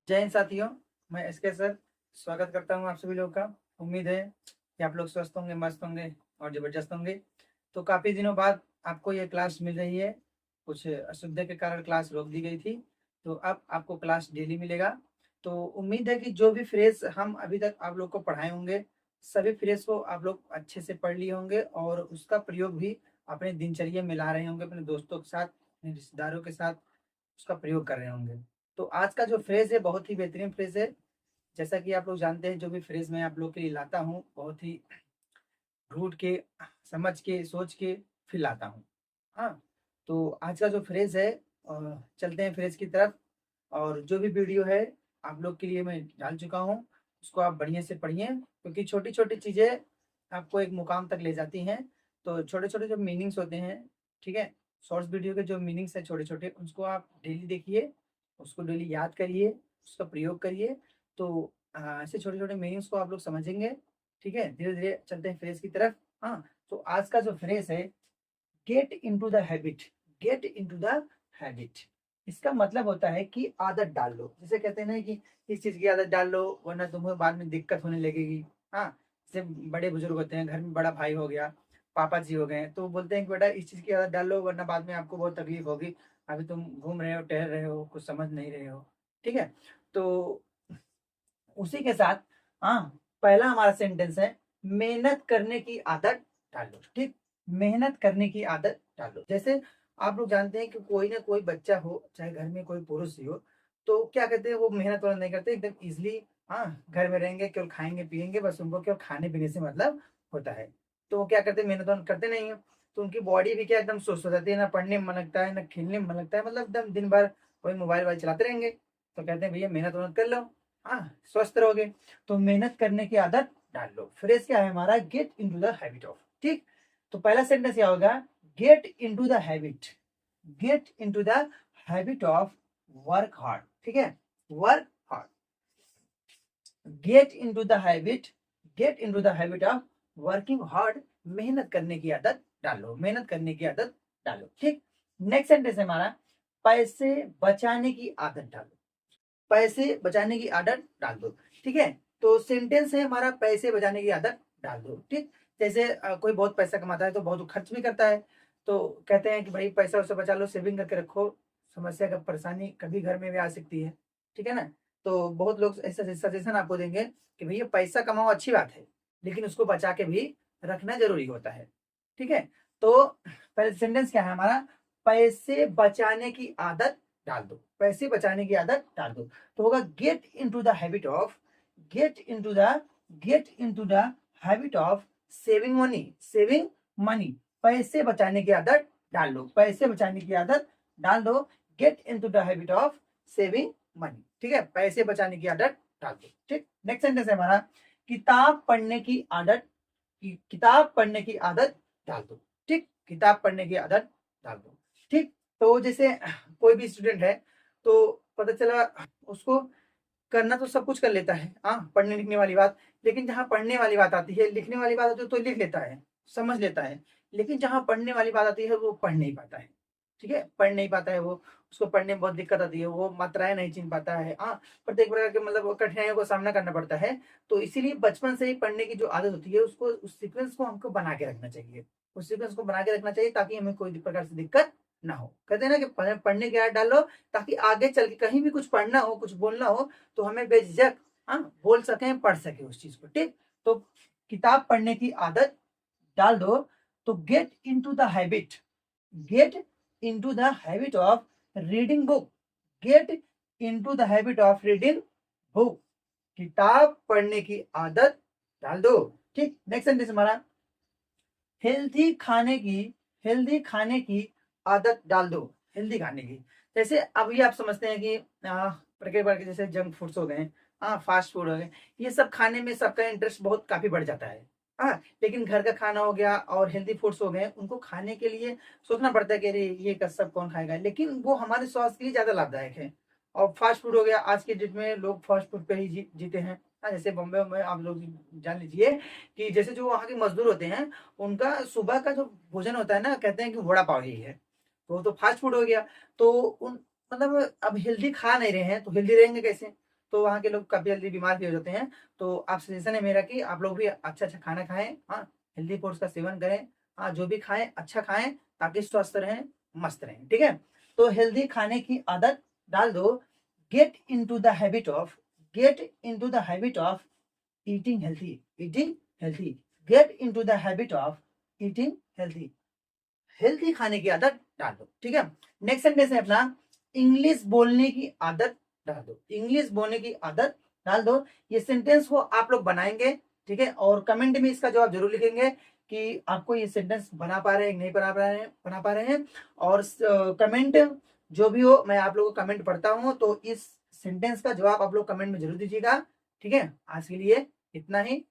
जय हिंद साथियों। मैं एसके सर स्वागत करता हूं आप सभी लोगों का। उम्मीद है कि आप लोग स्वस्थ होंगे, मस्त होंगे और जबरदस्त होंगे। तो काफ़ी दिनों बाद आपको ये क्लास मिल रही है। कुछ असुविधा के कारण क्लास रोक दी गई थी, तो अब आपको क्लास डेली मिलेगा। तो उम्मीद है कि जो भी फ्रेज हम अभी तक आप लोग को पढ़ाए होंगे, सभी फ्रेज को आप लोग अच्छे से पढ़ लिए होंगे और उसका प्रयोग भी अपने दिनचर्या में ला रहे होंगे, अपने दोस्तों के साथ, अपने रिश्तेदारों के साथ उसका प्रयोग कर रहे होंगे। तो आज का जो फ्रेज है बहुत ही बेहतरीन फ्रेज है। जैसा कि आप लोग जानते हैं, जो भी फ्रेज मैं आप लोग के लिए लाता हूँ बहुत ही ढूंढ के, समझ के, सोच के फिर लाता हूँ। हाँ, तो आज का जो फ्रेज है, चलते हैं फ्रेज की तरफ। और जो भी वीडियो है आप लोग के लिए मैं डाल चुका हूँ, उसको आप बढ़िया से पढ़िए, क्योंकि छोटी छोटी चीज़ें आपको एक मुकाम तक ले जाती हैं। तो छोटे छोटे जो मीनिंग्स होते हैं, ठीक है, शॉर्ट्स वीडियो के जो मीनिंग्स हैं छोटे छोटे, उसको आप डेली देखिए, उसको डेली याद करिए, उसका प्रयोग करिए। तो ऐसे छोटे छोटे मीनिंग्स को आप लोग समझेंगे। ठीक है, धीरे धीरे चलते हैं फ्रेज की तरफ। हाँ, तो आज का जो फ्रेज है, get into the habit. Get into the habit, इसका मतलब होता है कि आदत डाल लो। जैसे कहते हैं ना कि इस चीज की आदत डाल लो वरना तुम्हें बाद में दिक्कत होने लगेगी। हाँ, जैसे बड़े बुजुर्ग होते हैं, घर में बड़ा भाई हो गया, पापा जी हो गए, तो बोलते हैं कि बेटा इस चीज की आदत डाल लो वरना बाद में आपको बहुत तकलीफ होगी। अभी तुम घूम रहे हो, टहल रहे हो, कुछ समझ नहीं रहे हो। ठीक है, तो उसी के साथ, हाँ, पहला हमारा सेंटेंस है, मेहनत करने की आदत डालो। ठीक, मेहनत करने की आदत डालो। जैसे आप लोग जानते हैं कि कोई ना कोई बच्चा हो, चाहे घर में कोई पुरुष ही हो, तो क्या कहते हैं, वो मेहनत वाला नहीं करते, एकदम इजिली, हाँ, घर में रहेंगे, केवल खाएंगे पिएंगे, बस उनको केवल खाने पीने से मतलब होता है। तो वो क्या करते हैं, मेहनत वाला करते नहीं है। तो उनकी बॉडी भी क्या एकदम सुस्त हो जाती है, ना पढ़ने में मन लगता है, ना खेलने में मन लगता है, मतलब एकदम दिन भर वही मोबाइल वाइल चलाते रहेंगे। तो कहते हैं भैया मेहनत वेहनत कर लो, हाँ, स्वस्थ रहोगे। तो मेहनत करने की आदत डाल लो। फ्रेज क्या है हमारा, get into the habit of. ठीक, तो पहला सेंटेंस क्या होगा, get into the habit. Get into the habit of work hard. ठीक है, work hard. Get into the habit, get into the habit of working hard. मेहनत करने की आदत डालो, मेहनत करने की आदत डालो। ठीक, नेक्स्ट सेंटेंस है हमारा, पैसे बचाने की आदत डालो। पैसे बचाने की आदत डाल दो। ठीक है, तो सेंटेंस है हमारा, पैसे बचाने की आदत डाल दो। ठीक, जैसे कोई बहुत पैसा कमाता है तो बहुत खर्च भी करता है। तो कहते हैं कि भाई पैसा वैसा बचा लो, सेविंग करके रखो, समस्या का परेशानी कभी घर में भी आ सकती है। ठीक है ना, तो बहुत लोग ऐसा सजेशन आपको देंगे कि भैया पैसा कमाओ अच्छी बात है, लेकिन उसको बचा के भी रखना जरूरी होता है। ठीक है, तो पहले सेंटेंस क्या है हमारा, पैसे बचाने की आदत डाल दो, पैसे बचाने की आदत डाल दो। तो होगा get into the habit of, get into the, get into the habit of saving money, saving money. पैसे बचाने की आदत डाल लो, पैसे बचाने की आदत डाल दो। Get into the habit of saving money. ठीक है, पैसे बचाने की आदत डाल दो। ठीक, नेक्स्ट सेंटेंस है हमारा, किताब पढ़ने की आदत, किताब पढ़ने की आदत डाल दो। ठीक, किताब पढ़ने की आदत डाल दो। ठीक, तो जैसे कोई भी स्टूडेंट है, तो पता चला उसको करना तो सब कुछ कर लेता है, हाँ, पढ़ने लिखने वाली बात, लेकिन जहाँ पढ़ने वाली बात आती है, लिखने वाली बात आती है, तो लिख लेता है, समझ लेता है, लेकिन जहाँ पढ़ने वाली बात आती है वो पढ़ नहीं पाता है। ठीक है, पढ़ नहीं पाता है वो, उसको पढ़ने में बहुत दिक्कत आती है, वो मात्राएं नहीं चिन पाता है, हाँ, प्रत्येक प्रकार के मतलब कठिनाइयों का सामना करना पड़ता है। तो इसीलिए बचपन से ही पढ़ने की जो आदत होती है, उसको, उस सीक्वेंस को हमको बना के रखना चाहिए, उस सीक्वेंस को बना के रखना चाहिए, ताकि हमें कोई प्रकार से दिक्कत ना हो। कहते हैं ना कि पढ़ने की आदत डालो, ताकि आगे चल के कहीं भी कुछ पढ़ना हो, कुछ बोलना हो, तो हमें बेझिझक, हाँ, बोल सकें, पढ़ सके उस चीज को। ठीक, तो किताब पढ़ने की आदत डाल दो। तो get into the habit, get into the habit of reading book, get into the habit of reading book. किताब पढ़ने की आदत डाल दो। ठीक, नेक्स्ट सेंटेंस हमारा, हेल्थी खाने की, हेल्दी खाने की आदत डाल दो। हेल्दी खाने की, जैसे अभी आप समझते हैं कि प्रकार के जैसे जंक फूड्स हो गए, हाँ, फास्ट फूड हो गए, ये सब खाने में सबका इंटरेस्ट बहुत काफी बढ़ जाता है। हाँ, लेकिन घर का खाना हो गया और हेल्दी फूड्स हो गए, उनको खाने के लिए सोचना पड़ता है कि अरे ये का सब कौन खाएगा, लेकिन वो हमारे स्वास्थ्य के लिए ज्यादा लाभदायक है। और फास्ट फूड हो गया, आज के डेट में लोग फास्ट फूड पे ही जीते हैं। हाँ, जैसे बॉम्बे में आप लोग जान लीजिए कि जैसे जो वहाँ के मजदूर होते हैं, उनका सुबह का जो भोजन होता है ना, कहते हैं कि वड़ा पाव ही है, तो फास्ट फूड हो गया। तो उन, मतलब अब हेल्दी खा नहीं रहे हैं तो हेल्दी रहेंगे कैसे। तो वहाँ के लोग काफी जल्दी बीमार भी हो जाते हैं। तो आप सजेशन है मेरा कि आप लोग भी अच्छा अच्छा खाना खाएं, हाँ, हेल्दी फूड्स का सेवन करें, हाँ, जो भी खाएं अच्छा खाएं ताकि स्वस्थ रहें, मस्त रहें, ठीक है। तो हेल्दी खाने की आदत डाल दो। Get into the habit of get into the habit of eating healthy, eating healthy, get into the habit of eating healthy, healthy खाने की आदत डाल दो, ठीक है। नेक्स्ट सेंटेंस है अपना, इंग्लिश बोलने की आदत डाल दो, इंग्लिश बोलने की आदत डाल दो। ये सेंटेंस को आप लोग बनाएंगे, ठीक है, और कमेंट में इसका जवाब जरूर लिखेंगे कि आपको ये सेंटेंस बना पा रहे हैं नहीं बना पा रहे हैं। और कमेंट जो भी हो, मैं आप लोगों को कमेंट पढ़ता हूँ, तो इस सेंटेंस का जवाब आप लोग कमेंट में जरूर दीजिएगा, ठीक है। आज के लिए इतना ही।